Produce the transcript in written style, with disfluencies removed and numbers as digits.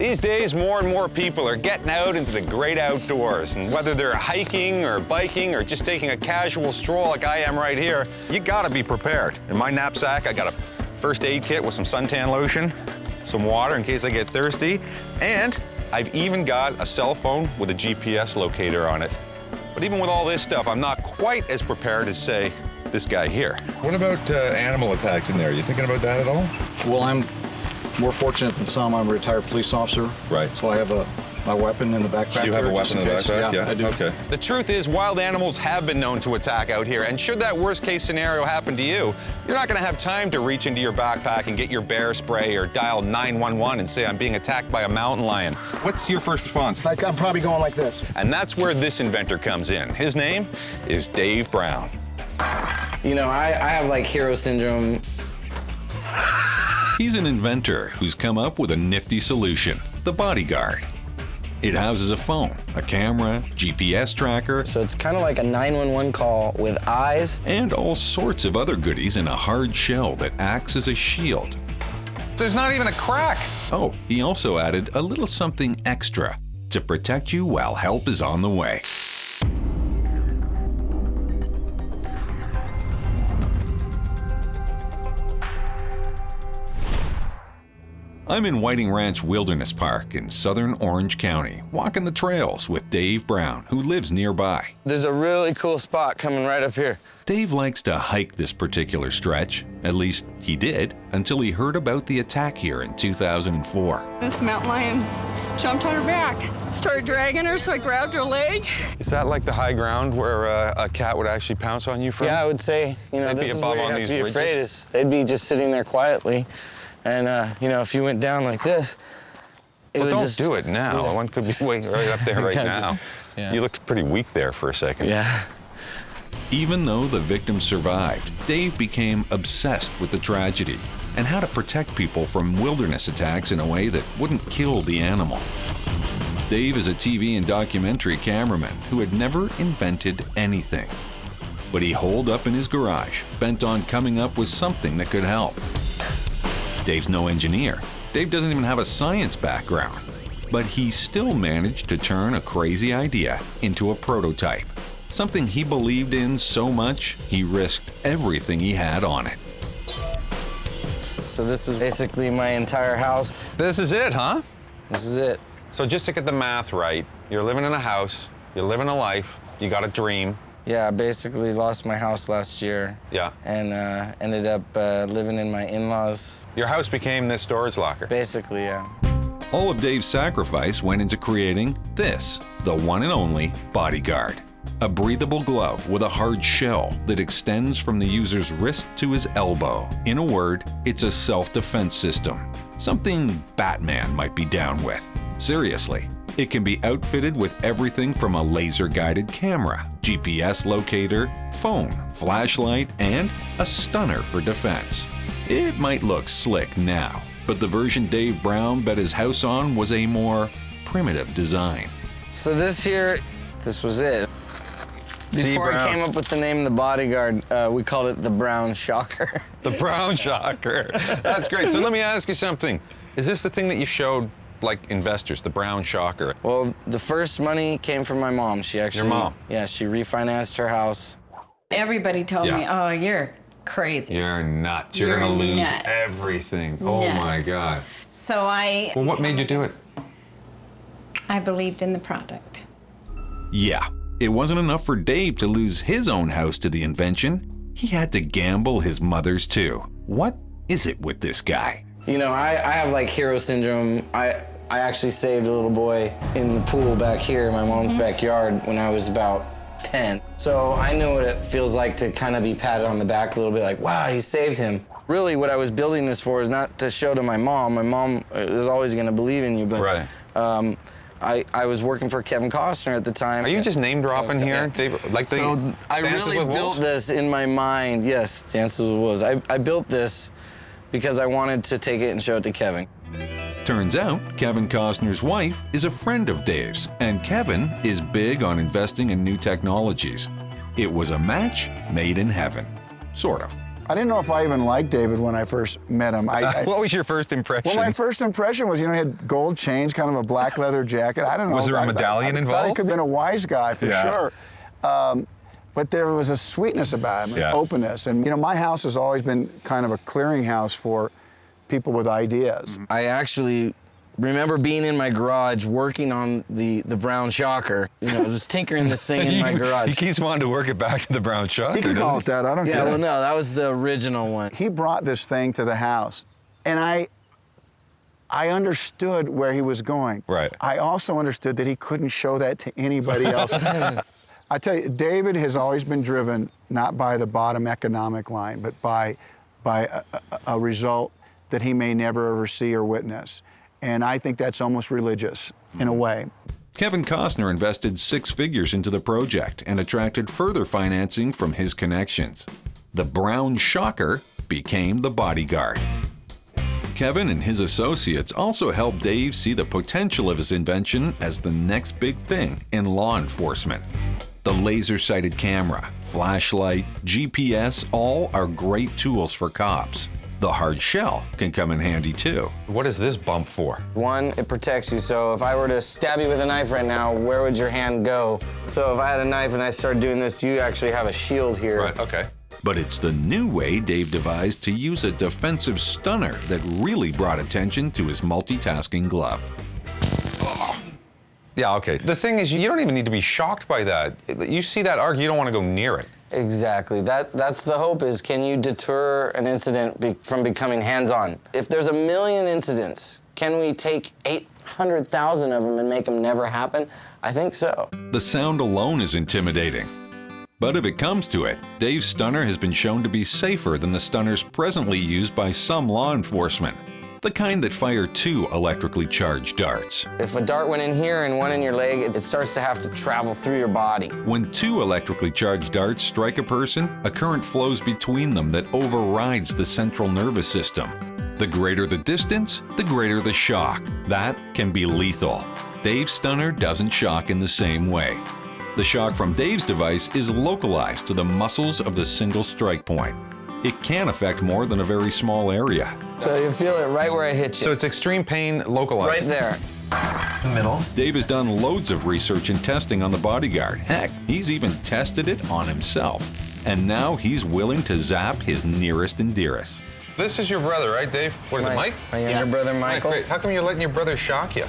These days, more and more people are getting out into the great outdoors, and whether they're hiking or biking or just taking a casual stroll like I am right here, you gotta be prepared. In my knapsack, I got a first aid kit with some suntan lotion, some water in case I get thirsty, and I've even got a cell phone with a GPS locator on it. But even with all this stuff, I'm not quite as prepared as, say, this guy here. What about animal attacks in there? You thinking about that at all? Well, I'm more fortunate than some. I'm a retired police officer. Right. So I have my weapon in the backpack. You have a there, weapon in the just case. backpack? Yeah, I do. Okay. The truth is, wild animals have been known to attack out here, and should that worst-case scenario happen to you, you're not gonna have time to reach into your backpack and get your bear spray or dial 911 and say, I'm being attacked by a mountain lion. What's your first response? Like, I'm probably going like this. And that's where this inventor comes in. His name is Dave Brown. You know, I have like hero syndrome. He's an inventor who's come up with a nifty solution, the Bodyguard. It houses a phone, a camera, GPS tracker, So it's kind of like a 911 call with eyes. and all sorts of other goodies in a hard shell that acts as a shield. There's not even a crack. Oh, he also added a little something extra to protect you while help is on the way. I'm in Whiting Ranch Wilderness Park in southern Orange County, walking the trails with Dave Brown, who lives nearby. There's a really cool spot coming right up here. Dave likes to hike this particular stretch. At least he did, until he heard about the attack here in 2004. This mountain lion jumped on her back, started dragging her, so I grabbed her leg. Is that like the high ground where a cat would actually pounce on you from? Yeah, I would say, you know, They'd be this is above where you on have these to be ridges? afraid is they'd be just sitting there quietly. And, you know, if you went down like this, it Well, would don't just... do it now. Yeah. One could be way right up there right Gotcha. now. Yeah. You looked pretty weak there for a second. Yeah. Even though the victim survived, Dave became obsessed with the tragedy and how to protect people from wilderness attacks in a way that wouldn't kill the animal. Dave is a TV and documentary cameraman who had never invented anything. But he holed up in his garage, bent on coming up with something that could help. Dave's no engineer. Dave doesn't even have a science background. But he still managed to turn a crazy idea into a prototype. Something he believed in so much, he risked everything he had on it. So this is basically my entire house. This is it, huh? This is it. So just to get the math right, you're living in a house, you're living a life, you got a dream. Yeah, I basically lost my house last year. Yeah. And ended up living in my in-laws. Your house became this storage locker. Basically, yeah. All of Dave's sacrifice went into creating this, the one and only Bodyguard. A breathable glove with a hard shell that extends from the user's wrist to his elbow. In a word, it's a self-defense system. Something Batman might be down with. Seriously. It can be outfitted with everything from a laser-guided camera, GPS locator, phone, flashlight, and a stunner for defense. It might look slick now, but the version Dave Brown bet his house on was a more primitive design. So this here, this was it. Before I came up with the name The Bodyguard, we called it the Brown Shocker. The Brown Shocker. That's great. So let me ask you something. Is this the thing that you showed, like, investors, the Brown Shocker? Well, the first money came from my mom. She actually... Your mom? Yeah, she refinanced her house. Everybody told me, oh, you're crazy. You're nuts. You're You're gonna lose nuts. everything. Oh my Nuts. God. So Well, what made you do it? I believed in the product. Yeah, it wasn't enough for Dave to lose his own house to the invention. He had to gamble his mother's too. What is it with this guy? You know, I have like hero syndrome. I actually saved a little boy in the pool back here in my mom's backyard when I was about 10. So I know what it feels like to kind of be patted on the back a little bit, like, wow, you saved him. Really, what I was building this for is not to show to my mom. My mom is always gonna believe in you, but Right. I was working for Kevin Costner at the time. Are you just name dropping here, Dave? Like the So I Dances really with built Wolves? this in my mind. Yes, Dances with Wolves. I built this because I wanted to take it and show it to Kevin. Turns out Kevin Costner's wife is a friend of Dave's, and Kevin is big on investing in new technologies. It was a match made in heaven. Sort of. I didn't know if I even liked David when I first met him. What was your first impression? Well, my first impression was, he had gold chains, kind of a black leather jacket. I don't know. Was there a medallion I thought he involved? could have been a wise guy for sure. But there was a sweetness about him, an openness. And, my house has always been kind of a clearinghouse for people with ideas. I actually remember being in my garage working on the brown shocker. Just tinkering this thing in my garage. He keeps wanting to work it back to the brown shocker. He can call it that, I don't care. Yeah, well, no, that was the original one. He brought this thing to the house, and I understood where he was going. Right. I also understood that he couldn't show that to anybody else. I tell you, David has always been driven not by the bottom economic line, but by a result that he may never ever see or witness. And I think that's almost religious in a way. Kevin Costner invested 6 figures into the project and attracted further financing from his connections. The brown shocker became the bodyguard. Kevin and his associates also helped Dave see the potential of his invention as the next big thing in law enforcement. The laser-sighted camera, flashlight, GPS, all are great tools for cops. The hard shell can come in handy too. What is this bump for? One, it protects you. So if I were to stab you with a knife right now, where would your hand go? So if I had a knife and I started doing this, you actually have a shield here. Right, okay. But it's the new way Dave devised to use a defensive stunner that really brought attention to his multitasking glove. Yeah, okay. The thing is, you don't even need to be shocked by that. You see that arc, you don't want to go near it. Exactly. That's the hope, is can you deter an incident from becoming hands-on? If there's 1 million incidents, can we take 800,000 of them and make them never happen? I think so. The sound alone is intimidating. But if it comes to it, Dave's stunner has been shown to be safer than the stunners presently used by some law enforcement. The kind that fire 2 electrically charged darts. If a dart went in here and one in your leg, it starts to have to travel through your body. When 2 electrically charged darts strike a person, a current flows between them that overrides the central nervous system. The greater the distance, the greater the shock. That can be lethal. Dave's stunner doesn't shock in the same way. The shock from Dave's device is localized to the muscles of the single strike point. It can affect more than a very small area. So you feel it right where I hit you. So it's extreme pain localized. right there. Middle. Dave has done loads of research and testing on the bodyguard. Heck, he's even tested it on himself. And now he's willing to zap his nearest and dearest. This is your brother, right, Dave? What is it, Mike? My younger brother, Michael. Great. How come you're letting your brother shock you?